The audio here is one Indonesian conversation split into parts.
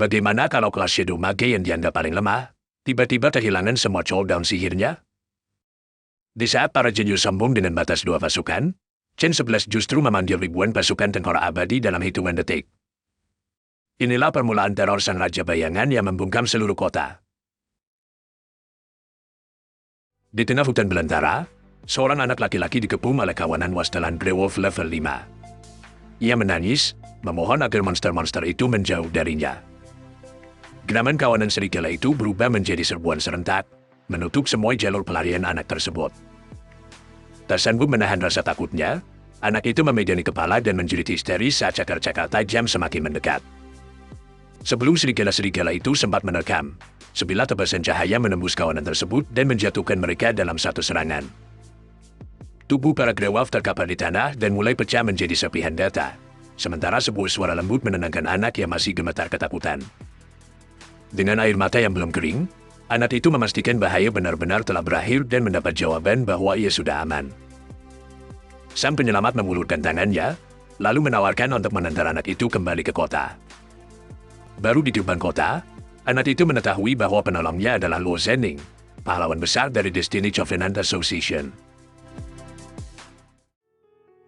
Bagaimana kalau kelas Shadow Mage yang dianggap paling lemah, tiba-tiba kehilangan semua cooldown sihirnya? Di saat para jenius sombong dengan batas 2 pasukan, Chen 11 justru memanggil ribuan pasukan tengkorak abadi dalam hitungan detik. Inilah permulaan teror sang Raja Bayangan yang membungkam seluruh kota. Di tengah hutan belantara, seorang anak laki-laki dikepung oleh kawanan wasdalan Grey Wolf level 5. Ia menangis, memohon agar monster-monster itu menjauh darinya. Genaman kawanan serigala itu berubah menjadi serbuan serentak, menutup semua jalur pelarian anak tersebut. Tak sanggup menahan rasa takutnya, anak itu memegani kepala dan menjerit histeris saat cakar-cakar tajam semakin mendekat. Sebelum serigala-serigala itu sempat menerkam, sebilah tebasan cahaya menembus kawanan tersebut dan menjatuhkan mereka dalam satu serangan. Tubuh para Grey Wolf terkapar di tanah dan mulai pecah menjadi serpihan data, sementara sebuah suara lembut menenangkan anak yang masih gemetar ketakutan. Dengan air mata yang belum kering, anak itu memastikan bahaya benar-benar telah berakhir dan mendapat jawaban bahwa ia sudah aman. Sang penyelamat mengulurkan tangannya, lalu menawarkan untuk mengantar anak itu kembali ke kota. Baru di depan kota, anak itu mengetahui bahwa penolongnya adalah Luo Zhenning, pahlawan besar dari Destiny Covenant Association.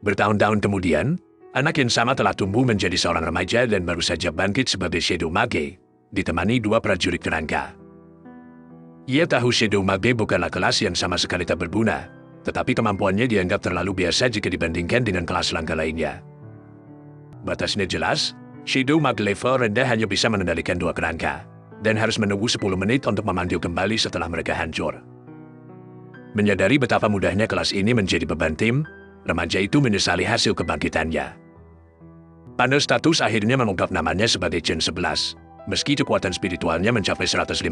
Bertahun-tahun kemudian, anak yang sama telah tumbuh menjadi seorang remaja dan baru saja bangkit sebagai Shadow Mage, ditemani 2 prajurit kerangka. Ia tahu Shadow Mage bukanlah kelas yang sama sekali tak berguna, tetapi kemampuannya dianggap terlalu biasa jika dibandingkan dengan kelas langka lainnya. Batasnya jelas, Shadow Mage level rendah hanya bisa mengendalikan 2 kerangka, dan harus menunggu 10 menit untuk memanggil kembali setelah mereka hancur. Menyadari betapa mudahnya kelas ini menjadi beban tim, remaja itu menyesali hasil kebangkitannya. Panel status akhirnya mengungkap namanya sebagai Chen 11. Meski kekuatan spiritualnya mencapai 150,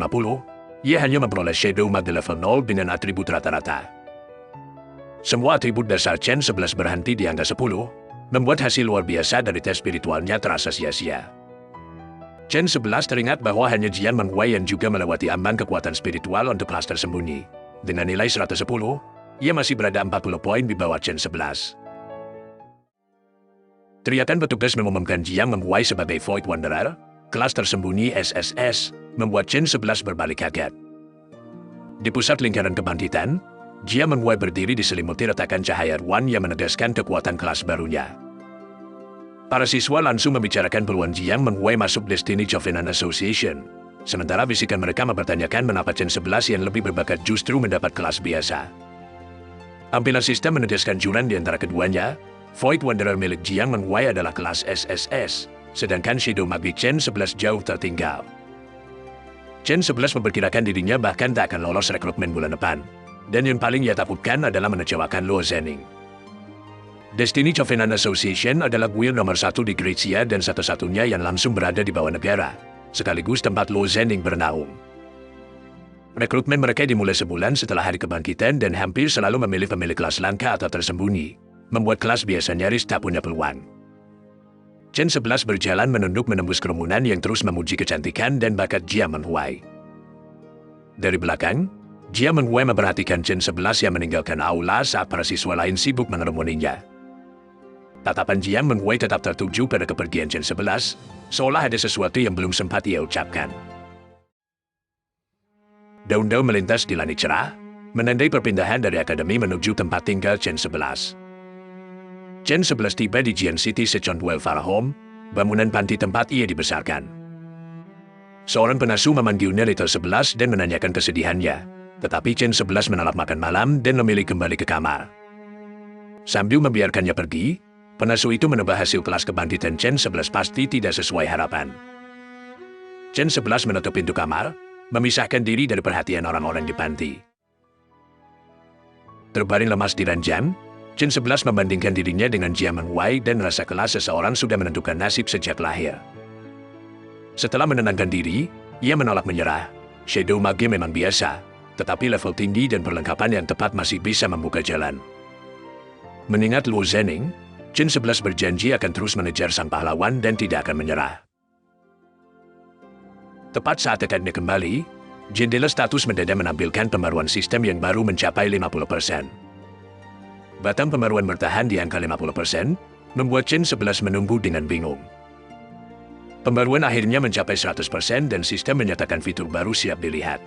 ia hanya memperoleh Shadow Mage level 0 dengan atribut rata-rata. Semua atribut dasar Chen 11 berhenti di angka 10, membuat hasil luar biasa dari tes spiritualnya terasa sia-sia. Chen 11 teringat bahwa hanya Jian Mengwei yang juga melewati ambang kekuatan spiritual untuk kelas tersembunyi. Dengan nilai 110, ia masih berada 40 poin di bawah Chen 11. Teriakan petugas mengumumkan Jian Mengwei sebagai Void Wanderer, kelas tersembunyi SSS, membuat Chen 11 berbalik kaget. Di pusat lingkaran kebangkitan, Jian Mengwei berdiri diselimuti retakan cahaya ruan yang menegaskan kekuatan kelas barunya. Para siswa langsung membicarakan peluang Jian Mengwei masuk Destiny Covenant Association, sementara bisikan mereka mempertanyakan mengapa Chen 11 yang lebih berbakat justru mendapat kelas biasa. Ampilan sistem menegaskan jurang di antara keduanya. Void Wanderer milik Jian Mengwei adalah kelas SSS, sedangkan Shadow Mage Chen 11 jauh tertinggal. Chen 11 memperkirakan dirinya bahkan tak akan lolos rekrutmen bulan depan, dan yang paling ia takutkan adalah mengecewakan Luo Zhenning. Destiny Covenant Association adalah guild nomor 1 di Grecia dan satu-satunya yang langsung berada di bawah negara, sekaligus tempat Luo Zhenning bernaung. Rekrutmen mereka dimulai sebulan setelah hari kebangkitan dan hampir selalu memilih pemilik kelas langka atau tersembunyi, membuat kelas biasa nyaris tak punya peluang. Chen 11 berjalan menunduk menembus kerumunan yang terus memuji kecantikan dan bakat Jian Mengwei. Dari belakang, Jian Mengwei memperhatikan Chen 11 yang meninggalkan aula saat para siswa lain sibuk mengeremuninya. Tatapan Jian Mengwei tetap tertuju pada kepergian Chen 11, seolah ada sesuatu yang belum sempat ia ucapkan. Daun-daun melintas di langit cerah, menandai perpindahan dari akademi menuju tempat tinggal Chen 11. Chen 11 tiba di Jian City Sechonduel Farahome, bangunan panti tempat ia dibesarkan. Seorang penasu memanggilnya Little 11 dan menanyakan kesedihannya, tetapi Chen 11 menolak makan malam dan memilih kembali ke kamar. Sambil membiarkannya pergi, penasu itu menebak hasil kelas kebangkitan Chen 11 pasti tidak sesuai harapan. Chen 11 menutup pintu kamar, memisahkan diri dari perhatian orang-orang di panti. Terbaring lemas di ranjang, Chen 11 membandingkan dirinya dengan Jian Mengwei dan rasa kelas seseorang sudah menentukan nasib sejak lahir. Setelah menenangkan diri, ia menolak menyerah. Shadow Mage memang biasa, tetapi level tinggi dan perlengkapan yang tepat masih bisa membuka jalan. Mengingat Luo Zhenning, Chen 11 berjanji akan terus mengejar sang pahlawan dan tidak akan menyerah. Tepat saat tekadnya kembali, jendela status mendadak menampilkan pembaruan sistem yang baru mencapai 50%. Batang pembaruan bertahan di angka 50%, membuat Chen 11 menunggu dengan bingung. Pembaruan akhirnya mencapai 100% dan sistem menyatakan fitur baru siap dilihat.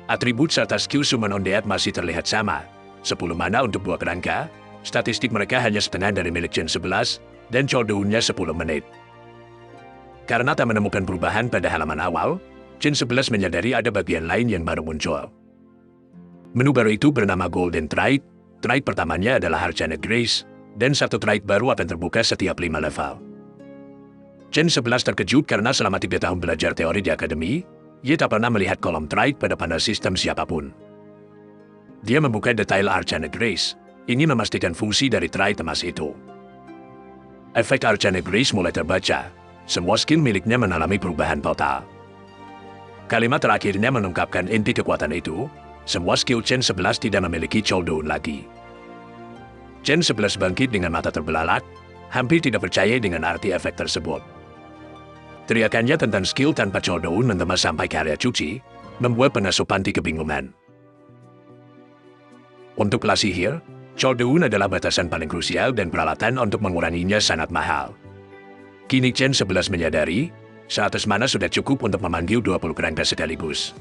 Atribut serta skill summon undead masih terlihat sama. 10 mana untuk buah kerangka, statistik mereka hanya setengah dari milik Gen 11, dan cooldownnya 10 menit. Karena tak menemukan perubahan pada halaman awal, Gen 11 menyadari ada bagian lain yang baru muncul. Menu baru itu bernama Golden Trait. Trait pertamanya adalah Arcane Grace, dan satu trait baru akan terbuka setiap 5 level. Gen 11 terkejut karena selama 3 tahun belajar teori di akademi, ia tak pernah melihat kolom trait pada panel sistem siapapun. Dia membuka detail Arcane Grace, ingin memastikan fungsi dari trait emas itu. Efek Arcane Grace mulai terbaca, semua skill miliknya mengalami perubahan total. Kalimat terakhirnya mengungkapkan inti kekuatan itu, semua skill Gen 11 tidak memiliki cooldown lagi. Gen 11 bangkit dengan mata terbelalak, hampir tidak percaya dengan arti efek tersebut. Teriakannya tentang skill tanpa cooldown menggema sampai ke area cuci, membuat pengasuh panti kebingungan. Untuk kelas sihir, cooldown adalah batasan paling krusial dan peralatan untuk menguranginya sangat mahal. Kini Gen 11 menyadari, 100 mana sudah cukup untuk memanggil 20 kerangka sekaligus.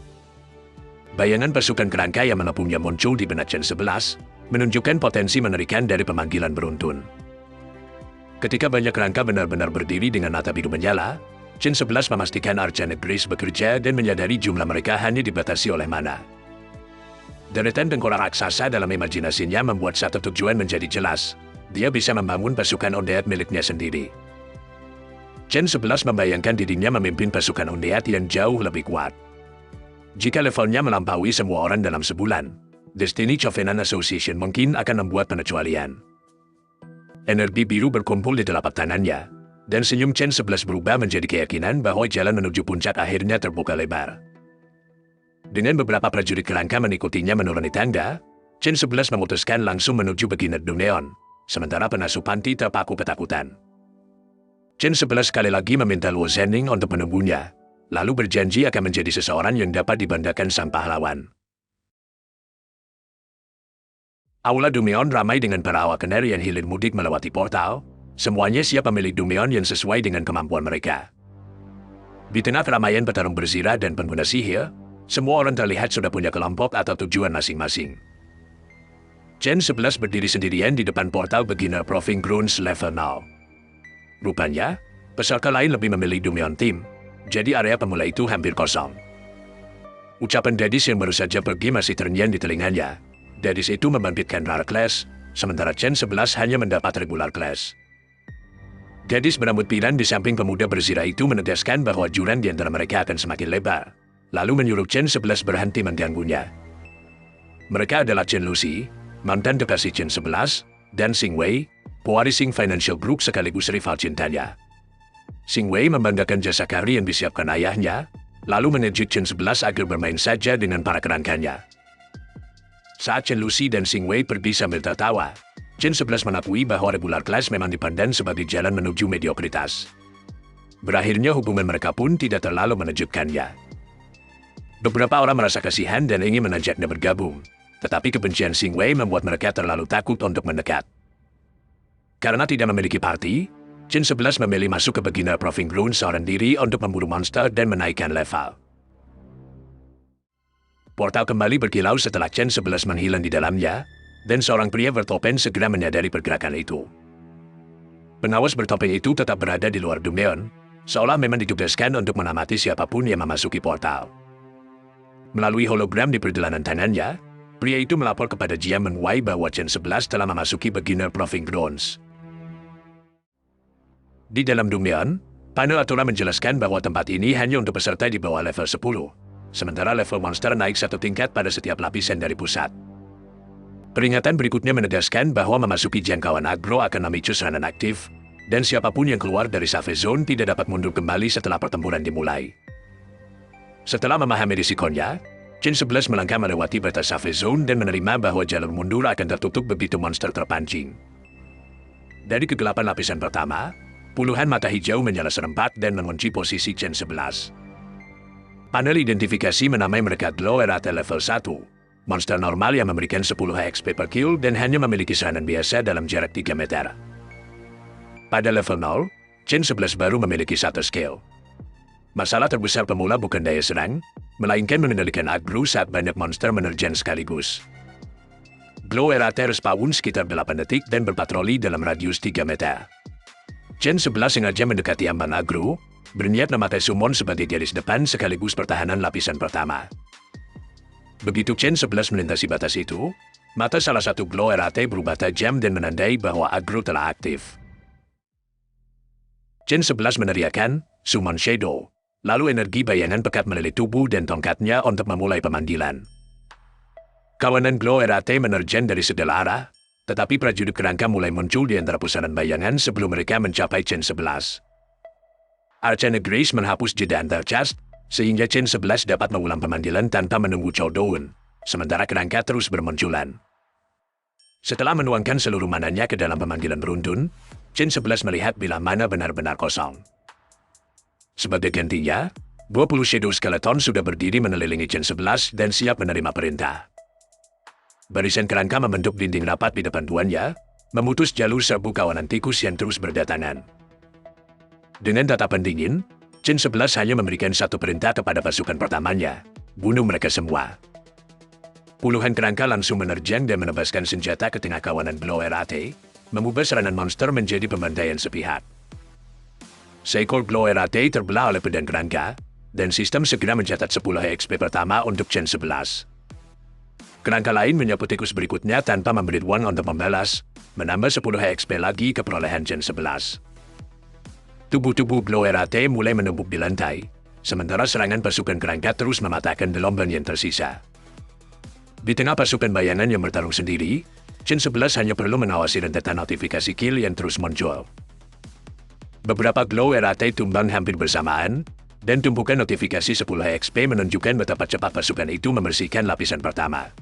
Bayangan pasukan kerangka yang mengepungnya muncul di benak Gen 11, menunjukkan potensi mengerikan dari pemanggilan beruntun. Ketika banyak kerangka benar-benar berdiri dengan mata biru menyala, Gen 11 memastikan Arcane Grace bekerja dan menyadari jumlah mereka hanya dibatasi oleh mana. Deretan tengkorak raksasa dalam imajinasinya membuat satu tujuan menjadi jelas. Dia bisa membangun pasukan undead miliknya sendiri. Gen 11 membayangkan dirinya memimpin pasukan undead yang jauh lebih kuat. Jika levelnya melampaui semua orang dalam sebulan, Destiny Covenant Association mungkin akan membuat pengecualian. Energi biru berkumpul di telapak tangannya, dan senyum Gen 11 berubah menjadi keyakinan bahwa jalan menuju puncak akhirnya terbuka lebar. Dengan beberapa prajurit kerangka mengikutinya menuruni tangga, Gen 11 memutuskan langsung menuju Beginner Domeon, sementara pengasuh panti terpaku ketakutan. Gen 11 sekali lagi meminta Luo Zhenning untuk menunggunya, lalu berjanji akan menjadi seseorang yang dapat dibanggakan sang pahlawan. Aula Domeon ramai dengan para awak kenari yang hilir mudik melewati portal. Semuanya siap memilih Domeon yang sesuai dengan kemampuan mereka. Di tengah keramaian petarung berzirah dan pengguna sihir, semua orang terlihat sudah punya kelompok atau tujuan masing-masing. Gen 11 berdiri sendirian di depan portal Beginner Proving Grounds level 0. Rupanya, peserta lain lebih memilih Domeon Team, jadi area pemula itu hampir kosong. Ucapan gadis yang baru saja pergi masih terngiang di telinganya. Gadis itu membangkitkan Rare Class, sementara Gen 11 hanya mendapat Regular Class. Gadis berambut pirang di samping pemuda berzirah itu menegaskan bahwa jurang di antara mereka akan semakin lebar, lalu menyuruh Gen 11 berhenti mengganggunya. Mereka adalah Chen Lucy, mantan kekasih Gen 11, dan Xing Wei, pewaris Xing Financial Group sekaligus rival cintanya. Xing Wei membanggakan jasa kari yang disiapkan ayahnya, lalu menunjuk Gen 11 agar bermain saja dengan para kerangkanya. Saat Chen Lucy dan Xing Wei pergi sambil tertawa, Gen 11 mengakui bahwa regular class memang dipandang sebagai jalan menuju mediokritas. Berakhirnya hubungan mereka pun tidak terlalu menakjubkannya. Beberapa orang merasa kasihan dan ingin mengajaknya bergabung, tetapi kebencian Xing Wei membuat mereka terlalu takut untuk mendekat. Karena tidak memiliki party, Gen 11 memilih masuk ke Beginner Proving Grounds seorang diri untuk memburu monster dan menaikkan level. Portal kembali berkilau setelah Gen 11 menghilang di dalamnya, dan seorang pria bertopeng segera menyadari pergerakan itu. Pengawas bertopeng itu tetap berada di luar Domeon, seolah memang ditugaskan untuk mengamati siapapun yang memasuki portal. Melalui hologram di perjalanan tangannya, pria itu melapor kepada Jia Menwai bahwa Gen 11 telah memasuki Beginner Proving Grounds. Di dalam Domeon, panel aturan menjelaskan bahwa tempat ini hanya untuk peserta di bawah level 10, sementara level monster naik satu tingkat pada setiap lapisan dari pusat. Peringatan berikutnya menegaskan bahwa memasuki jangkauan agro akan memicu serangan aktif, dan siapapun yang keluar dari Save Zone tidak dapat mundur kembali setelah pertempuran dimulai. Setelah memahami risikonya, Gen 11 melangkah melewati batas Save Zone dan menerima bahwa jalur mundur akan tertutup begitu monster terpancing. Dari kegelapan lapisan pertama, puluhan mata hijau menyala serempak dan mengunci posisi Gen 11. Panel identifikasi menamai mereka Glow Errata level 1. Monster normal yang memberikan 10 XP per kill dan hanya memiliki serangan biasa dalam jarak 3 meter. Pada level 0, Gen 11 baru memiliki satu skill. Masalah terbesar pemula bukan daya serang, melainkan mengendalikan aggro saat banyak monster menerjang sekaligus. Glow Erate respawn sekitar 8 detik dan berpatroli dalam radius 3 meter. Gen 11 sengaja mendekati ambang aggro, berniat memakai summon sebagai garis depan sekaligus pertahanan lapisan pertama. Begitu Gen 11 melintasi batas itu, mata salah satu Glow Erate berubah tajam dan menandai bahwa aggro telah aktif. Gen 11 meneriakkan, Summon Shadow. Lalu energi bayangan pekat melilit tubuh dan tongkatnya untuk memulai pemanggilan. Kawanan Glow Erate menerjang dari segala arah, tetapi prajurit kerangka mulai muncul di antara pusaran bayangan sebelum mereka mencapai Gen 11. Arcana Grace menghapus jeda antar caste, sehingga Gen 11 dapat mengulang pemanggilan tanpa menunggu cooldown, sementara kerangka terus bermunculan. Setelah menuangkan seluruh mananya ke dalam pemanggilan beruntun, Gen 11 melihat bila mana benar-benar kosong. Sebagai gantinya, 20 Shadow Skeleton sudah berdiri mengelilingi Gen 11 dan siap menerima perintah. Barisan kerangka membentuk dinding rapat di depan tuannya, memutus jalur serbu kawanan tikus yang terus berdatangan. Dengan tatapan dingin, Gen 11 hanya memberikan satu perintah kepada pasukan pertamanya, bunuh mereka semua. Puluhan kerangka langsung menerjang dan menebaskan senjata ke tengah kawanan Glow Erate, mengubah serangan monster menjadi pembantaian sepihak. Seekor Glow Erate terbelah oleh pedang kerangka, dan sistem segera mencatat 10 XP pertama untuk Gen 11. Kerangka lain menyapu tikus berikutnya tanpa memberi ruang untuk membalas, menambah 10 XP lagi ke perolehan Gen 11. Tubuh-tubuh Glow Erate mulai menumpuk di lantai, sementara serangan pasukan kerangka terus mematahkan gelombang yang tersisa. Di tengah pasukan bayangan yang bertarung sendiri, Gen 11 hanya perlu mengawasi rentetan notifikasi kill yang terus muncul. Beberapa Glow Erate tumbang hampir bersamaan, dan tumpukan notifikasi 10 XP menunjukkan betapa cepat pasukan itu membersihkan lapisan pertama.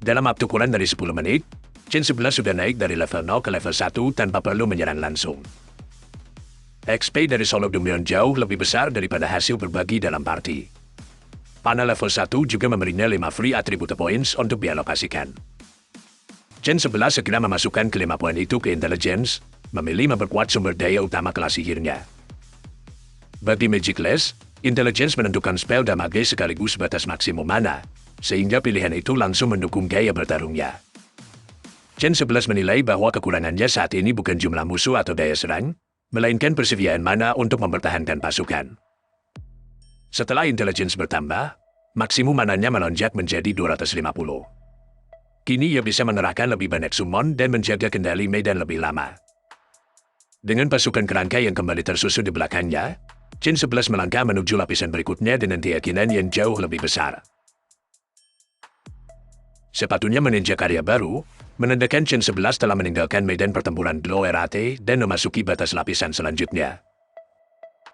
Dalam waktu kurang dari 10 menit, Gen 11 sudah naik dari level 0 ke level 1 tanpa perlu menyerang langsung. XP dari Solo Domion jauh lebih besar daripada hasil berbagi dalam party. Panah level 1 juga memberinya 5 free attribute points untuk dialokasikan. Gen 11 segera memasukkan ke-5 poin itu ke Intelligence, memilih memperkuat sumber daya utama kelas sihirnya. Bagi Magicless, Intelligence menentukan spell damage sekaligus batas maksimum mana, sehingga pilihan itu langsung mendukung gaya bertarungnya. Gen 11 menilai bahwa kekurangannya saat ini bukan jumlah musuh atau daya serang, melainkan persediaan mana untuk mempertahankan pasukan. Setelah Intelligence bertambah, maksimum mananya melonjak menjadi 250. Kini ia bisa mengerahkan lebih banyak summon dan menjaga kendali medan lebih lama. Dengan pasukan kerangka yang kembali tersusun di belakangnya, Gen 11 melangkah menuju lapisan berikutnya dengan keyakinan yang jauh lebih besar. Sepatunya meninjak area baru, menandakan Gen 11 telah meninggalkan medan pertempuran Glow Erate dan memasuki batas lapisan selanjutnya.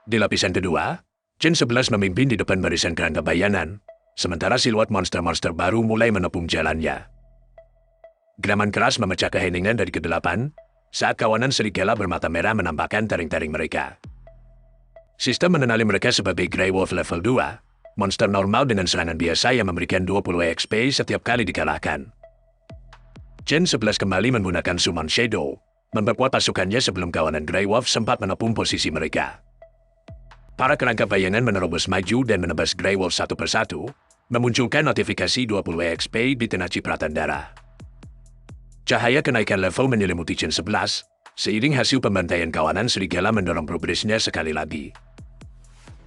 Di lapisan kedua, Gen 11 memimpin di depan barisan kerangka bayangan, sementara siluet monster-monster baru mulai menepung jalannya. Geraman keras memecah keheningan dari ke-8, saat kawanan serigala bermata merah menampakkan taring-taring mereka. Sistem mengenali mereka sebagai Grey Wolf level 2, monster normal dengan serangan biasa yang memberikan 20 XP setiap kali dikalahkan. Gen 11 kembali menggunakan Summon Shadow, memperkuat pasukannya sebelum kawanan Grey Wolf sempat menepung posisi mereka. Para kerangka bayangan menerobos maju dan menebas Grey Wolf satu persatu, memunculkan notifikasi 20 XP di tengah cipratan darah. Cahaya kenaikan level menyelimuti Gen 11, seiring hasil pembantaian kawanan serigala mendorong progresnya sekali lagi.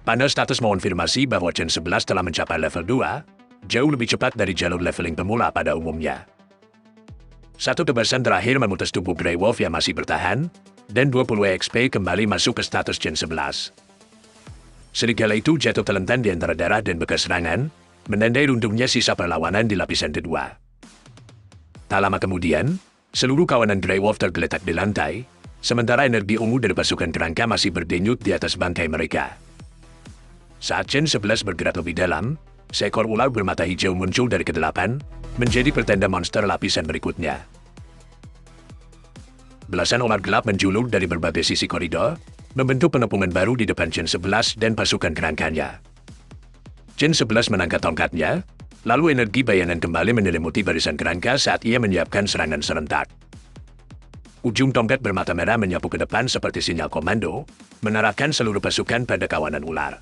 Panel status mengonfirmasi bahwa Gen 11 telah mencapai level 2, jauh lebih cepat dari jalur leveling pemula pada umumnya. Satu tebasan terakhir memutus tubuh Grey Wolf yang masih bertahan, dan 20 XP kembali masuk ke status Gen 11. Serigala itu jatuh terlentan di antara darah dan bekas serangan, menandai runtuhnya sisa perlawanan di lapisan kedua. Tak lama kemudian, seluruh kawanan Grey Wolf tergeletak di lantai, sementara energi ungu dari pasukan kerangka masih berdenyut di atas bangkai mereka. Saat Gen 11 bergerak lebih dalam, seekor ular bermata hijau muncul dari ke-8, menjadi pertanda monster lapisan berikutnya. Belasan ular gelap menjulur dari berbagai sisi koridor, membentuk pengepungan baru di depan Gen 11 dan pasukan kerangkanya. Gen 11 mengangkat tongkatnya, lalu energi bayangan kembali menyelimuti barisan kerangka saat ia menyiapkan serangan serentak. Ujung tongkat bermata merah menyapu ke depan seperti sinyal komando, menarahkan seluruh pasukan pada kawanan ular.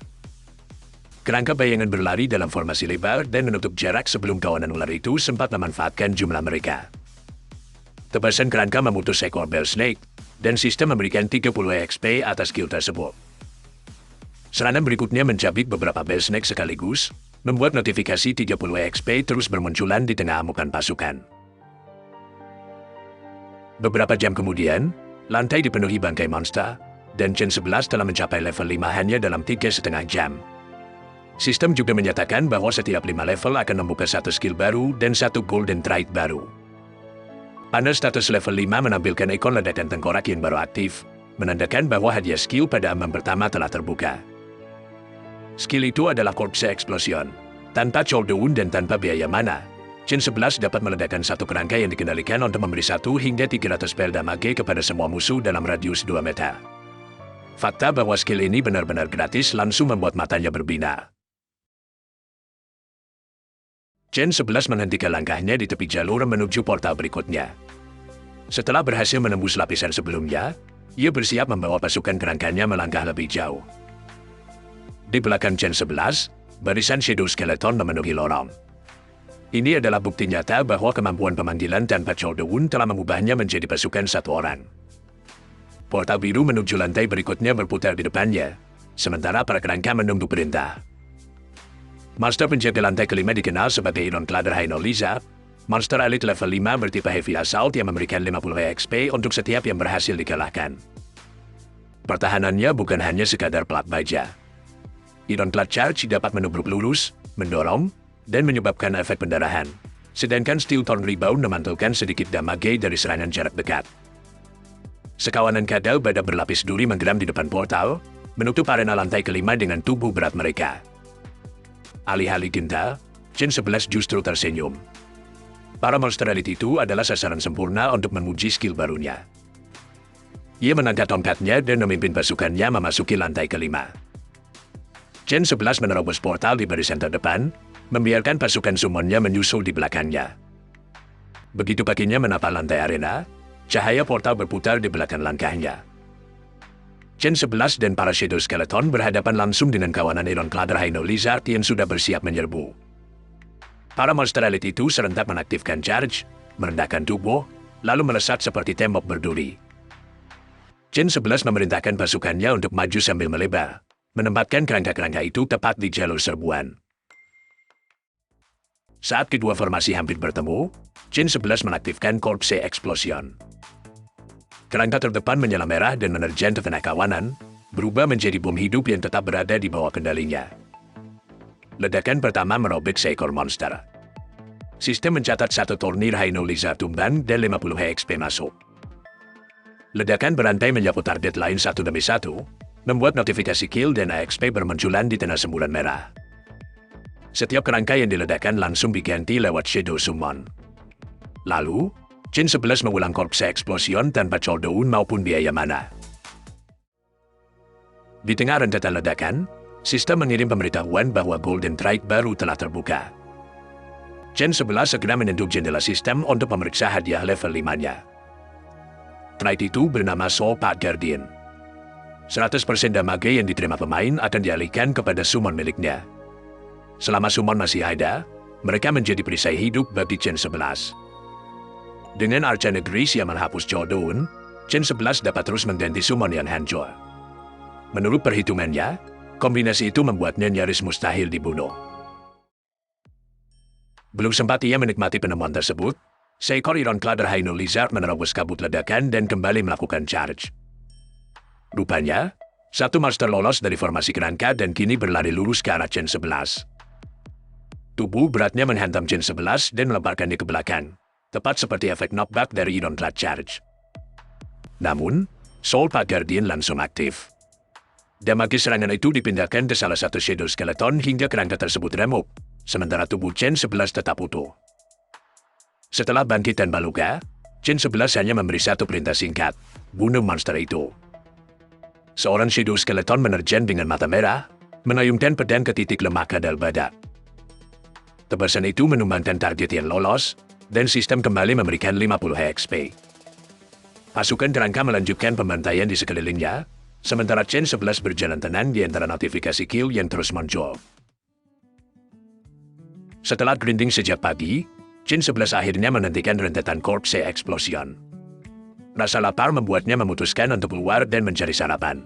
Kerangka bayangan berlari dalam formasi lebar dan menutup jarak sebelum kawanan ular itu sempat memanfaatkan jumlah mereka. Tebasan kerangka memutus ekor Bell Snake, dan sistem memberikan 30 XP atas kill tersebut. Serangan berikutnya mencabik beberapa Bell Snake sekaligus, membuat notifikasi 30 XP terus bermunculan di tengah amukan pasukan. Beberapa jam kemudian, lantai dipenuhi bangkai monster, dan Gen 11 telah mencapai level 5 hanya dalam 3,5 jam. Sistem juga menyatakan bahwa setiap 5 level akan membuka satu skill baru dan satu golden trait baru. Panel status level 5 menampilkan ikon ledakan tengkorak yang baru aktif, menandakan bahwa hadiah skill pada ambang pertama telah terbuka. Skill itu adalah Corpse Explosion. Tanpa cooldown dan tanpa biaya mana, Gen 11 dapat meledakkan satu kerangka yang dikendalikan untuk memberi 1 hingga 300 spell damage kepada semua musuh dalam radius 2 meter. Fakta bahwa skill ini benar-benar gratis langsung membuat matanya berbinar. Gen 11 menghentikan langkahnya di tepi jalur menuju portal berikutnya. Setelah berhasil menembus lapisan sebelumnya, ia bersiap membawa pasukan kerangkanya melangkah lebih jauh. Di belakang Gen 11, barisan Shadow Skeleton memenuhi lorong. Ini adalah bukti nyata bahwa kemampuan pemanggilan tanpa cooldown telah mengubahnya menjadi pasukan satu orang. Portal biru menuju lantai berikutnya berputar di depannya, sementara para kerangka menunggu perintah. Monster penjaga lantai kelima dikenal sebagai Ironclad Rhino Lizard, monster elite level 5 bertipe Heavy Assault yang memberikan 50 XP untuk setiap yang berhasil dikalahkan. Pertahanannya bukan hanya sekadar plat baja. Ironclad Charge dapat menubruk lurus, mendorong, dan menyebabkan efek pendarahan, sedangkan Steel Thorn Rebound memantulkan sedikit damage dari serangan jarak dekat. Sekawanan kadal badak berlapis duri menggeram di depan portal, menutup arena lantai kelima dengan tubuh berat mereka. Alih-alih gentar, Gen 11 justru tersenyum. Para monster elite itu adalah sasaran sempurna untuk menguji skill barunya. Ia mengangkat tongkatnya dan memimpin pasukannya memasuki lantai kelima. Gen 11 menerobos portal di barisan terdepan, membiarkan pasukan summonnya menyusul di belakangnya. Begitu kakinya menapah lantai arena, cahaya portal berputar di belakang langkahnya. Gen 11 dan para Shadow Skeleton berhadapan langsung dengan kawanan Ironclad Rhino Lizard yang sudah bersiap menyerbu. Para monster elite itu serentak mengaktifkan charge, merendahkan tubuh, lalu melesat seperti tembok berduri. Gen 11 memerintahkan pasukannya untuk maju sambil melebar, menempatkan kerangka-kerangka itu tepat di jalur serbuan. Saat kedua formasi hampir bertemu, Gen 11 mengaktifkan Corpse Explosion. Kerangka terdepan menyala merah dan menerjang ke tengah kawanan, berubah menjadi bom hidup yang tetap berada di bawah kendalinya. Ledakan pertama merobek seekor monster. Sistem mencatat satu tornir Rhino Lizard tumbang dan 50 XP masuk. Ledakan berantai menyapu target lain satu demi satu, membuat notifikasi kill dan XP bermunculan di tengah semburan merah. Setiap kerangka yang diledakkan langsung diganti lewat Shadow Summon. Lalu, Gen 11 mengulang Corpse Explosion tanpa cooldown maupun biaya mana. Di tengah rentetan ledakan, sistem mengirim pemberitahuan bahwa Golden Trait baru telah terbuka. Gen 11 segera menyentuh jendela sistem untuk memeriksa hadiah level 5-nya. Trait itu bernama Soul Path Guardian. 100% damage yang diterima pemain akan dialihkan kepada summon miliknya. Selama summon masih ada, mereka menjadi perisai hidup bagi Gen 11. Dengan Arcana Grace yang menghapus cooldown, Gen 11 dapat terus mengganti summon yang hancur. Menurut perhitungannya, kombinasi itu membuatnya nyaris mustahil dibunuh. Belum sempat ia menikmati penemuan tersebut, seekor Ironclad Rhino Lizard menerobos kabut ledakan dan kembali melakukan charge. Rupanya, satu monster lolos dari formasi kerangka dan kini berlari lurus ke arah Gen 11. Tubuh beratnya menghantam Gen 11 dan melemparkannya ke belakang, tepat seperti efek knockback dari Ironclad Charge. Namun, Soul Path Guardian langsung aktif. Damage serangan itu dipindahkan ke salah satu Shadow Skeleton hingga kerangka tersebut remuk, sementara tubuh Gen 11 tetap utuh. Setelah bangkit tanpa luka, Gen 11 hanya memberi satu perintah singkat, bunuh monster itu. Seorang Shadow Skeleton menerjang dengan mata merah, mengayunkan pedang ke titik lemah kadal badak. Tebasan itu menumbangkan target yang lolos, dan sistem kembali memberikan 50 XP. Pasukan kerangka melanjutkan pembantaian di sekelilingnya, sementara Chen 11 berjalan tenang di antara notifikasi kill yang terus muncul. Setelah grinding sejak pagi, Chen 11 akhirnya menghentikan rentetan korpse explosion. Rasa lapar membuatnya memutuskan untuk keluar dan mencari sarapan.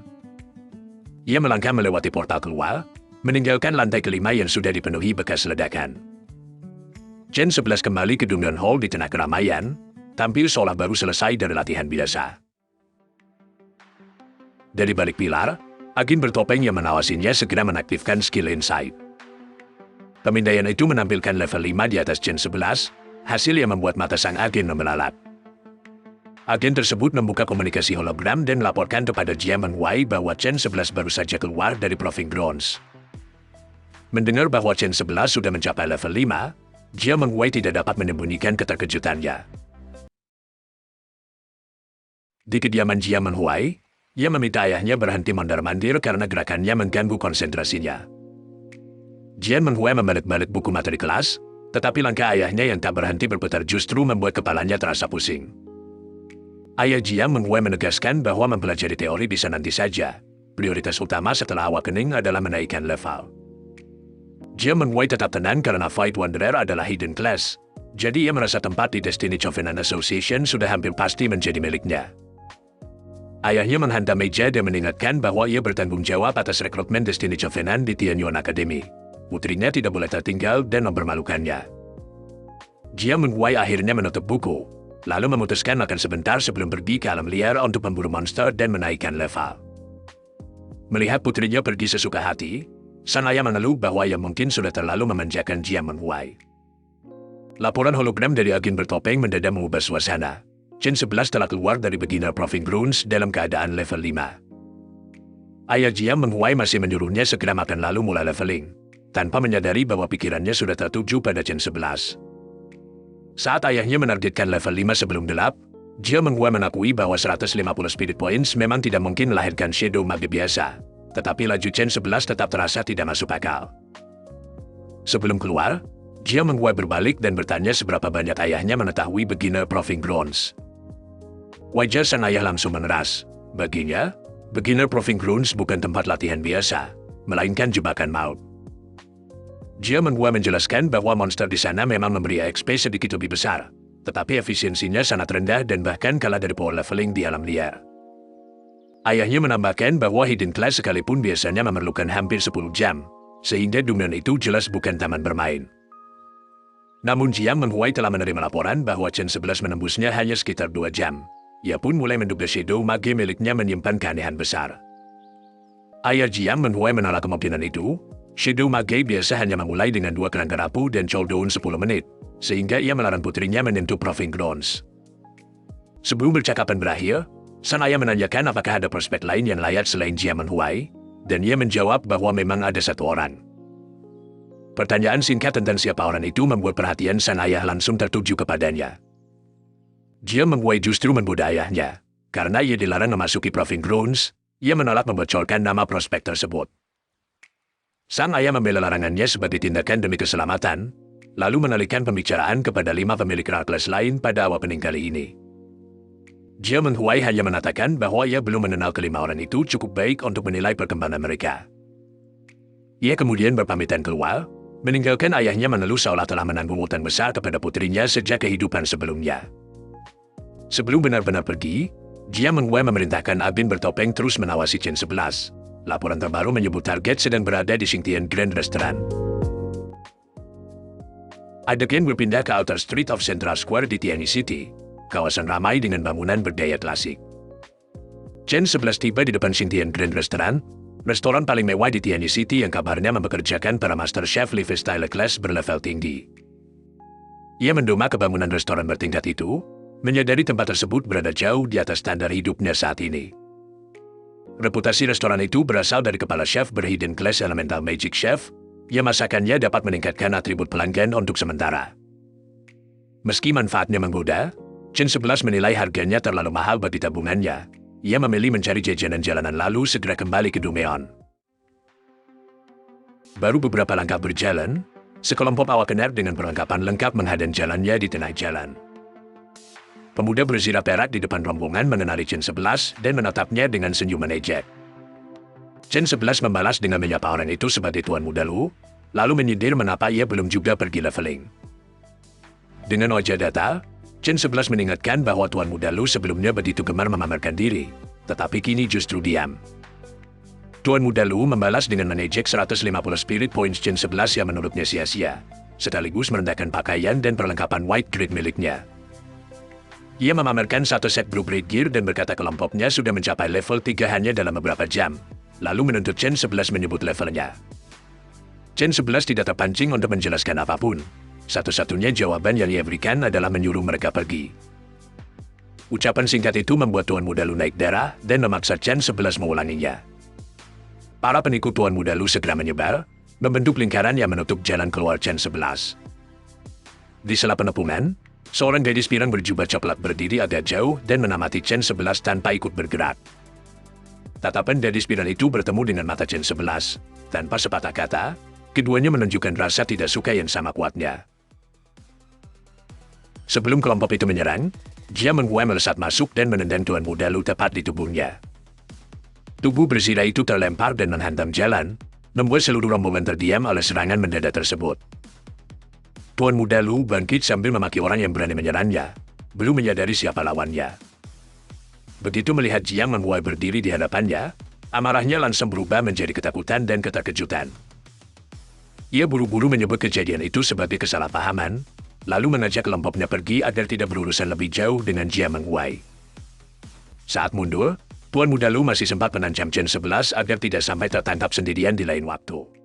Ia melangkah melewati portal keluar, meninggalkan lantai kelima yang sudah dipenuhi bekas ledakan. Chen 11 kembali ke Dungeon Hall di tengah keramaian, tampil seolah baru selesai dari latihan biasa. Dari balik pilar, agen bertopeng yang mengawasinya segera menaktifkan skill insight. Pemindaian itu menampilkan level 5 di atas Chen 11, hasil yang membuat mata sang agen memelalap. Agen tersebut membuka komunikasi hologram dan melaporkan kepada Jia Menhuai bahwa Chen 11 baru saja keluar dari Proving Grounds. Mendengar bahwa Chen 11 sudah mencapai level 5, Jia Menhuai tidak dapat menyembunyikan keterkejutannya. Di kediaman Jia Menhuai, ia meminta ayahnya berhenti mondar-mandir karena gerakannya mengganggu konsentrasinya. Jia Menhuai membalik-balik buku materi kelas, tetapi langkah ayahnya yang tak berhenti berputar justru membuat kepalanya terasa pusing. Ayah Jia Menhuai menegaskan bahwa mempelajari teori bisa nanti saja. Prioritas utama setelah awakening adalah menaikkan level. Jia Menhuai tetap tenang karena Fight Wanderer adalah hidden class, jadi ia merasa tempat di Destiny Covenant Association sudah hampir pasti menjadi miliknya. Ayahnya menghantam meja dan mengingatkan bahwa ia bertanggung jawab atas rekrutmen Destiny Covenant di Tianyuan Academy. Putrinya tidak boleh tertinggal dan mempermalukannya. Jia Menhuai akhirnya menutup buku, lalu memutuskan makan sebentar sebelum pergi ke alam liar untuk memburu monster dan menaikkan level. Melihat putrinya pergi sesuka hati, sang ayah mengeluh bahwa ia mungkin sudah terlalu memanjakan Jia Menhuai. Laporan hologram dari agen bertopeng mendadak mengubah suasana. Chen 11 telah keluar dari beginner Proving Grounds dalam keadaan level 5. Ayah Jia Menhuai masih menyuruhnya segera makan lalu mulai leveling, tanpa menyadari bahwa pikirannya sudah tertuju pada Chen 11. Saat ayahnya menargetkan level 5 sebelum gelap, Jia Menhuai mengakui bahwa 150 spirit points memang tidak mungkin melahirkan shadow mage biasa, tetapi laju Chen 11 tetap terasa tidak masuk akal. Sebelum keluar, Jia Menhuai berbalik dan bertanya seberapa banyak ayahnya mengetahui beginner Proving Grounds. Wajah sang ayah langsung mengeras. Baginya, beginner Proving Grounds bukan tempat latihan biasa, melainkan jebakan maut. Jia Menhuai menjelaskan bahwa monster di sana memang memberi XP sedikit lebih besar, tetapi efisiensinya sangat rendah dan bahkan kalah dari power leveling di alam liar. Ayahnya menambahkan bahwa hidden class sekalipun biasanya memerlukan hampir 10 jam, sehingga Dungeon itu jelas bukan taman bermain. Namun Jia Menhuai telah menerima laporan bahwa Chen 11 menembusnya hanya sekitar 2 jam. Ia pun mulai menduga shadow mage miliknya menyimpan keanehan besar. Ayah Jia Menhuai menolak kemungkinan itu. Shadow mage biasa hanya memulai dengan 2 kerangka rapuh dan cooldown 10 menit, sehingga ia melarang putrinya menyentuh Proving Grounds. Sebelum percakapan berakhir, sang ayah menanyakan apakah ada prospek lain yang layak selain Jia Menhuai, dan ia menjawab bahwa memang ada 1 orang. Pertanyaan singkat tentang siapa orang itu membuat perhatian sang ayah langsung tertuju kepadanya. Jia Menhuai justru menggoda ayahnya. Karena ia dilarang memasuki Proving Grounds, ia menolak membocorkan nama prospek tersebut. Sang ayah membela larangannya sebagai tindakan demi keselamatan, lalu menalihkan pembicaraan kepada 5 pemilik Reckless lain pada awal pening kali ini. Jia Menhuai hanya mengatakan bahwa ia belum mengenal ke-5 orang itu cukup baik untuk menilai perkembangan mereka. Ia kemudian berpamitan keluar, meninggalkan ayahnya mengeluh seolah telah menanggung utang besar kepada putrinya sejak kehidupan sebelumnya. Sebelum benar-benar pergi, Jia Menhuai memerintahkan agen bertopeng terus mengawasi Chen 11. Laporan terbaru menyebut target sedang berada di Xingtian Grand Restaurant. Adegan berpindah ke Outer Street of Central Square di Tianyi City, kawasan ramai dengan bangunan bergaya klasik. Chen 11 tiba di depan Xingtian Grand Restaurant, restoran paling mewah di Tianyi City yang kabarnya mempekerjakan para master chef lifestyle class berlevel tinggi. Ia mendoma ke bangunan restoran bertingkat itu, menyadari tempat tersebut berada jauh di atas standar hidupnya saat ini. Reputasi restoran itu berasal dari kepala chef berhidden class Elemental Magic Chef, yang masakannya dapat meningkatkan atribut pelanggan untuk sementara. Meski manfaatnya menggoda, Chen 11 menilai harganya terlalu mahal bagi tabungannya. Ia memilih mencari jajanan jalanan lalu segera kembali ke Dumeon. Baru beberapa langkah berjalan, sekelompok awak dengan perlengkapan lengkap menghadang jalannya di tengah jalan. Pemuda berzirah perak di depan rombongan mengenali Chen 11 dan menatapnya dengan senyuman ejek. Chen 11 membalas dengan menyapa orang itu sebagai Tuan Muda Lu, lalu menyindir mengapa ia belum juga pergi leveling. Dengan wajah datar, Chen 11 mengingatkan bahwa Tuan Muda Lu sebelumnya begitu gemar memamerkan diri, tetapi kini justru diam. Tuan Muda Lu membalas dengan menejek 150 spirit points Chen 11 yang menurutnya sia-sia, sekaligus merendahkan pakaian dan perlengkapan White Grid miliknya. Ia memamerkan satu set Blue Blade Gear dan berkata kelompoknya sudah mencapai level 3 hanya dalam beberapa jam, lalu menuntut Chen 11 menyebut levelnya. Chen 11 tidak terpancing untuk menjelaskan apapun. Satu-satunya jawaban yang ia berikan adalah menyuruh mereka pergi. Ucapan singkat itu membuat Tuan Muda Lu naik darah dan memaksa Chen 11 mengulanginya. Para pengikut Tuan Muda Lu segera menyebar, membentuk lingkaran yang menutup jalan keluar Chen 11. Di sela pengepungan, seorang gadis pirang berjubah coklat berdiri agak jauh dan menamati Chen 11 tanpa ikut bergerak. Tatapan gadis pirang itu bertemu dengan mata Chen 11. Tanpa sepatah kata, keduanya menunjukkan rasa tidak suka yang sama kuatnya. Sebelum kelompok itu menyerang, Jia Menghuai melesat masuk dan menendang Tuan Muda Lu tepat di tubuhnya. Tubuh berzirah itu terlempar dan menghantam jalan, membuat seluruh rombongan terdiam oleh serangan mendadak tersebut. Tuan Muda Lu bangkit sambil memaki orang yang berani menyerangnya, belum menyadari siapa lawannya. Begitu melihat Jia Menghuai berdiri di hadapannya, amarahnya langsung berubah menjadi ketakutan dan keterkejutan. Ia buru-buru menyebut kejadian itu sebagai kesalahpahaman, lalu mengajak kelompoknya pergi agar tidak berurusan lebih jauh dengan Jia Menghuai. Saat mundur, Tuan Muda Lu masih sempat menancam Chen 11 agar tidak sampai tertangkap sendirian di lain waktu.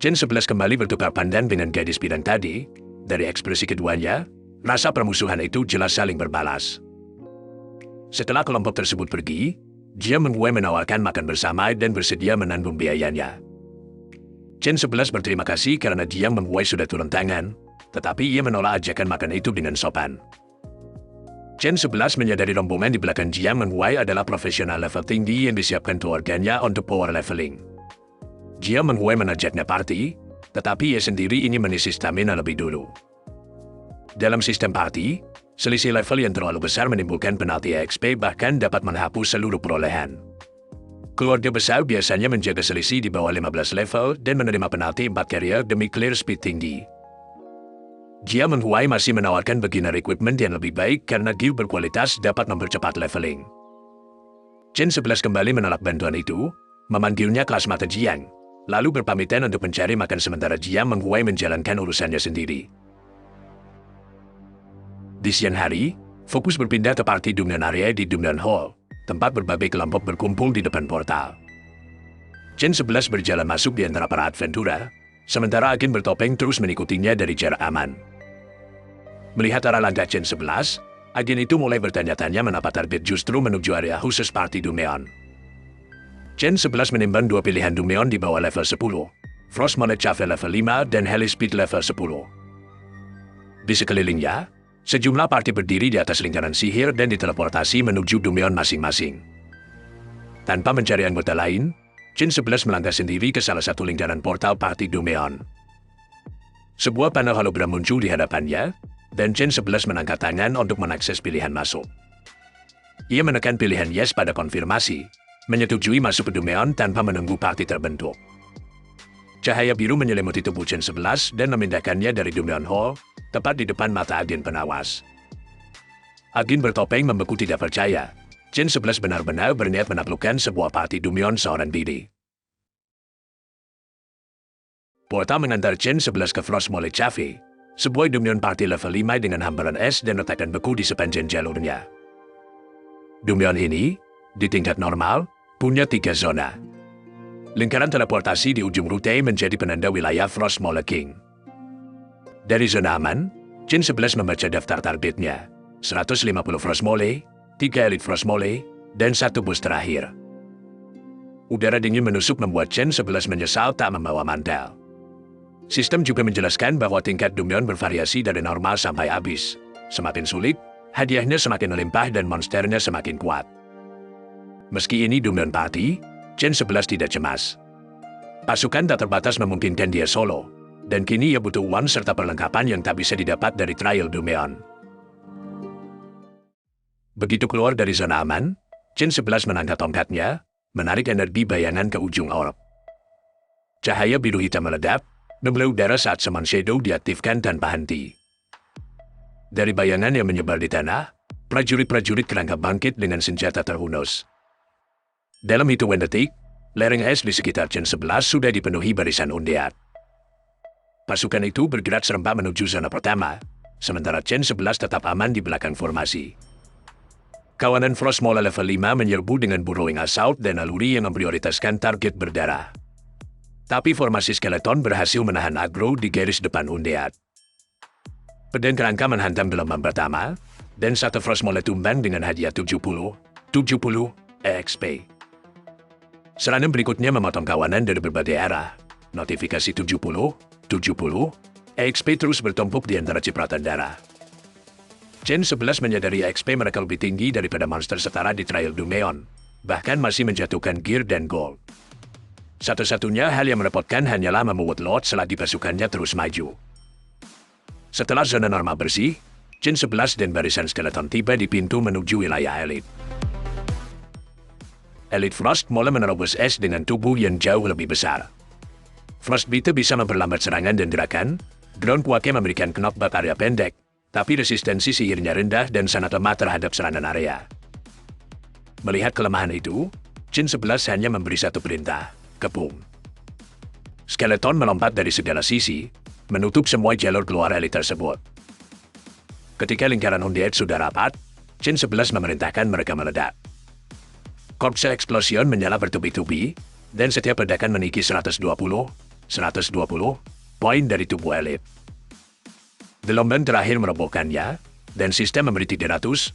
Chen 11 kembali bertukar pandang dengan gadis bidang tadi. Dari ekspresi keduanya, rasa permusuhan itu jelas saling berbalas. Setelah kelompok tersebut pergi, Jia Menghuai menawarkan makan bersama dan bersedia menanggung biayanya. Chen 11 berterima kasih karena Jia Menghuai sudah turun tangan, tetapi ia menolak ajakan makan itu dengan sopan. Chen 11 menyadari rombongan di belakang Jia Menghuai adalah profesional level tinggi yang disiapkan keluarganya untuk power leveling. Jia Menghuai mengajaknya party, tetapi ia sendiri ingin mengisi stamina lebih dulu. Dalam sistem party, selisih level yang terlalu besar menimbulkan penalti XP bahkan dapat menghapus seluruh perolehan. Keluarga besar biasanya menjaga selisih di bawah 15 level dan menerima penalti 4 carrier demi clear speed tinggi. Jia Menghuai masih menawarkan beginner equipment yang lebih baik karena gear berkualitas dapat mempercepat leveling. Chen 11 kembali menolak bantuan itu, memanggilnya kelas mata Jiang, lalu berpamitan untuk mencari makan sementara Jia Menghuai menjalankan urusannya sendiri. Di siang hari, fokus berpindah ke party Dumnian area di Dumnian Hall, tempat berbagai kelompok berkumpul di depan portal. Chen 11 berjalan masuk di antara para adventura, sementara agen bertopeng terus mengikutinya dari jarak aman. Melihat arah langkah Chen 11, agen itu mulai bertanya-tanya mengapa target justru menuju area khusus party Dumnian. Chen 11 menimbang dua pilihan Dumnian di bawah level 10, Frost Mollet Cafe level 5 dan Heli Speed level 10. Di sekelilingnya, sejumlah party berdiri di atas lingkaran sihir dan diteleportasi menuju Dumnian masing-masing. Tanpa mencari anggota lain, Chen 11 melangkah sendiri ke salah satu lingkaran portal party Dumnian. Sebuah panel hologram muncul di hadapannya, dan Chen 11 mengangkat tangan untuk mengakses pilihan masuk. Ia menekan pilihan yes pada konfirmasi, menyetujui masuk ke Dumnian tanpa menunggu party terbentuk. Cahaya biru menyelimuti tubuh Chen 11 dan memindahkannya dari Dumnian Hall, tepat di depan mata agen penawas. Agen bertopeng membeku tidak percaya. Chen 11 benar-benar berniat menaklukkan sebuah party Dumnian seorang diri. Portal mengantar Chen 11 ke Frost Mollet Cafe, sebuah Dumnian party level 5 dengan hamparan es dan retakan beku di sepanjang jalurnya. Dumnian ini, di tingkat normal, punya 3 zona. Lingkaran teleportasi di ujung rute menjadi penanda wilayah Frost Mollet King. Dari zona aman, Chen 11 membaca daftar targetnya, 150 Frost Mollet, 3 Elite Frost Mollet, dan 1 bus terakhir. Udara dingin menusuk membuat Chen 11 menyesal tak membawa mantel. Sistem juga menjelaskan bahwa tingkat Dumnian bervariasi dari normal sampai habis. Semakin sulit, hadiahnya semakin melimpah dan monsternya semakin kuat. Meski ini Dumnian Party, Chen 11 tidak cemas. Pasukan tak terbatas memungkinkan dia solo, dan kini ia butuh uang serta perlengkapan yang tak bisa didapat dari Trial Dumnian. Begitu keluar dari zona aman, Chen 11 mengangkat tongkatnya, menarik energi bayangan ke ujung orb. Cahaya biru hitam meledak, membelah udara saat Summon Shadow diaktifkan tanpa henti. Dari bayangan yang menyebar di tanah, prajurit-prajurit kerangka bangkit dengan senjata terhunus. Dalam hitungan detik, lereng es di sekitar Chen 11 sudah dipenuhi barisan undead. Pasukan itu bergerak serempak menuju zona pertama, sementara Chen 11 tetap aman di belakang formasi. Kawanan Frostmola level 5 menyerbu dengan burrowing assault dan naluri yang memprioritaskan target berdarah. Tapi formasi skeleton berhasil menahan aggro di garis depan undead. Pedang kerangka menghantam gelombang pertama, dan satu Frostmola tumbang dengan hadiah 70 EXP. Serangan berikutnya memotong kawanan dari berbagai arah. Notifikasi 70 EXP terus bertumpuk di antara cipratan darah. Chen 11 menyadari EXP mereka lebih tinggi daripada monster setara di Trial Dumeon, bahkan masih menjatuhkan gear dan gold. Satu-satunya hal yang merepotkan hanyalah membuat Lord selagi pasukannya terus maju. Setelah zona normal bersih, Chen 11 dan barisan skeleton tiba di pintu menuju wilayah elit. Elite Frost mulai menerobos es dengan tubuh yang jauh lebih besar. Frostbite bisa memperlambat serangan dan gerakan, Ground Quake memberikan knockback area pendek, tapi resistensi sihirnya rendah dan sangat lemah terhadap serangan area. Melihat kelemahan itu, Chen 11 hanya memberi satu perintah, kepung. Skeleton melompat dari segala sisi, menutup semua jalur keluar elit tersebut. Ketika lingkaran undead sudah rapat, Chen 11 memerintahkan mereka meledak. Corpse Explosion menyala bertubi-tubi, dan setiap ledakan meniki 120 poin dari tubuh elit. Gelombang terakhir merobohkannya, dan sistem memberi 300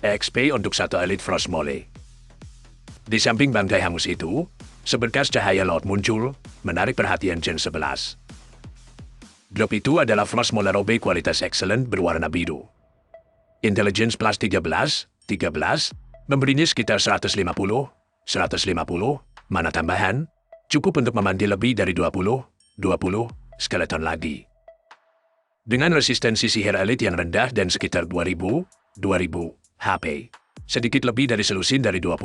EXP untuk satu elit Frostmole. Di samping bangkai hangus itu, seberkas cahaya Lord muncul, menarik perhatian Chen 11. Drop itu adalah Frostmole Robe kualitas excellent berwarna biru. Intelligence plus 13, memberinya sekitar 150, mana tambahan, cukup untuk memanggil lebih dari 20 skeleton lagi. Dengan resistensi sihir elit yang rendah dan sekitar 2000 HP, sedikit lebih dari selusin dari 20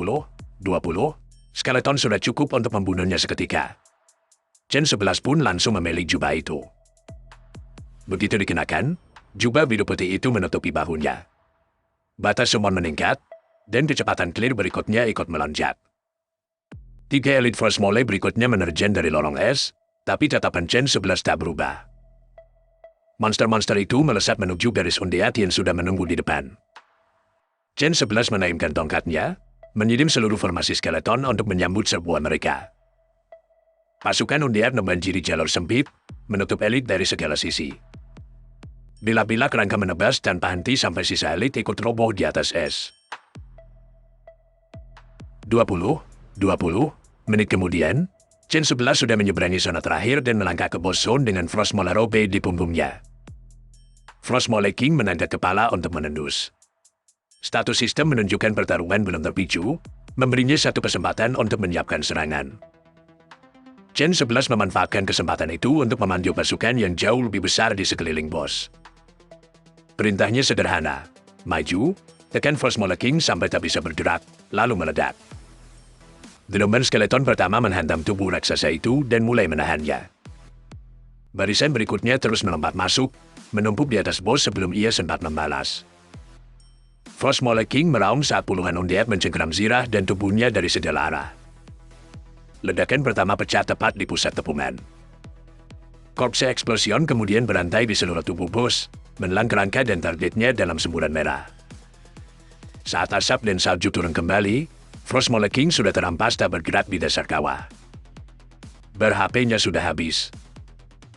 skeleton sudah cukup untuk membunuhnya seketika. Chen 11 pun langsung memilih jubah itu. Begitu dikenakan, jubah biru putih itu menutupi bahunya. Batas summon meningkat, dan kecepatan clear berikutnya ikut melonjak. 3 Elite Frostmole berikutnya menerjang dari lorong es, tapi tatapan Chen 11 tak berubah. Monster-monster itu melesat menuju garis undead yang sudah menunggu di depan. Chen 11 menaikkan tongkatnya, mengirim seluruh formasi skeleton untuk menyambut serbuan mereka. Pasukan undead membanjiri jalur sempit, menutup elit dari segala sisi. Bila-bila kerangka menebas tanpa henti sampai sisa elit ikut roboh di atas es. 20 menit kemudian, Chen 11 sudah menyeberangi zona terakhir dan melangkah ke boss zone dengan Frostmole Robe di punggungnya. Frostmole King mengangkat kepala untuk menendus. Status sistem menunjukkan pertarungan belum terpicu, memberinya satu kesempatan untuk menyiapkan serangan. Chen 11 memanfaatkan kesempatan itu untuk memanggil pasukan yang jauh lebih besar di sekeliling bos. Perintahnya sederhana, maju, tekan Frostmole King sampai tak bisa bergerak, lalu meledak. Gelombang skeleton pertama menghantam tubuh raksasa itu dan mulai menahannya. Barisan berikutnya terus melompat masuk, menumpuk di atas bos sebelum ia sempat membalas. Frostmole King meraung saat puluhan undead mencengkeram zirah dan tubuhnya dari segala arah. Ledakan pertama pecah tepat di pusat tepungan. Corpse Explosion kemudian berantai di seluruh tubuh bos, menelan kerangka dan targetnya dalam semburan merah. Saat asap dan salju turun kembali, Frostmole King sudah terampas tak bergerak di dasar kawah. Ber-HP-nya sudah habis.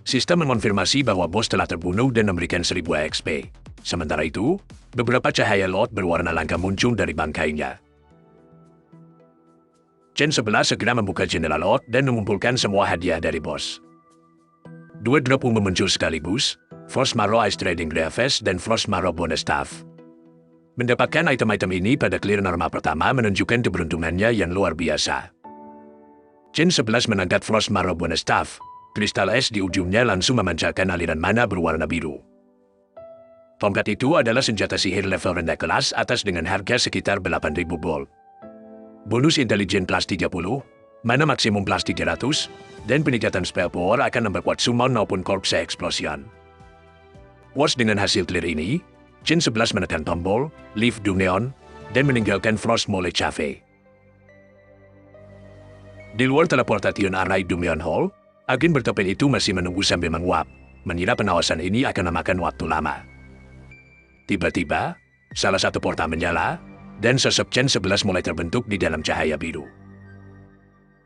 Sistem mengonfirmasi bahwa bos telah terbunuh dan memberikan 1000 XP. Sementara itu, beberapa cahaya Lord berwarna langka muncul dari bangkainya. Chen 11 segera membuka jendela Lord dan mengumpulkan semua hadiah dari bos. 2 drop umum muncul sekaligus, Frostmarrow Ice Trading Graves dan Frostmarrow Bonus Staff. Mendapatkan item-item ini pada clear normal pertama menunjukkan keberuntungannya yang luar biasa. Chen 11 mengangkat Frostmarrow Bonus Staff, kristal es di ujungnya langsung memancarkan aliran mana berwarna biru. Tongkat itu adalah senjata sihir level rendah kelas atas dengan harga sekitar 8.000 gold. Bonus intelijen plus 30, mana maksimum plus 300, dan peningkatan spell power akan memperkuat summon maupun korpse explosion. Puas dengan hasil clear ini, Chen 11 menekan tombol, Leaf Doom Neon, dan meninggalkan Frost Mole Cafe. Di luar teleportation array Doom-Neon Hall, agen bertopeng itu masih menunggu sambil menguap, mengira pengawasan ini akan memakan waktu lama. Tiba-tiba, salah satu portal menyala, dan sosok Chen 11 mulai terbentuk di dalam cahaya biru.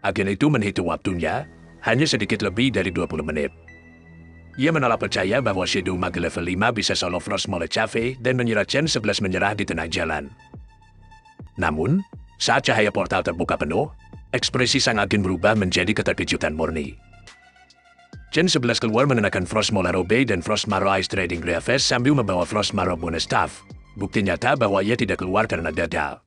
Agen itu menghitung waktunya, hanya sedikit lebih dari 20 menit. Ia menolak percaya bahwa Shadow Mage level 5 bisa solo Frost Mole Cafe dan mengira Chen 11 menyerah di tengah jalan. Namun, saat cahaya portal terbuka penuh, ekspresi sang agen berubah menjadi keterkejutan murni. Chen 11 keluar mengenakan Frost Mole Robe dan Frost Marrow Ice Trading Greaves sambil membawa Frost Marrow Bonus Staff. Bukti nyata bahwa ia tidak keluar karena gagal.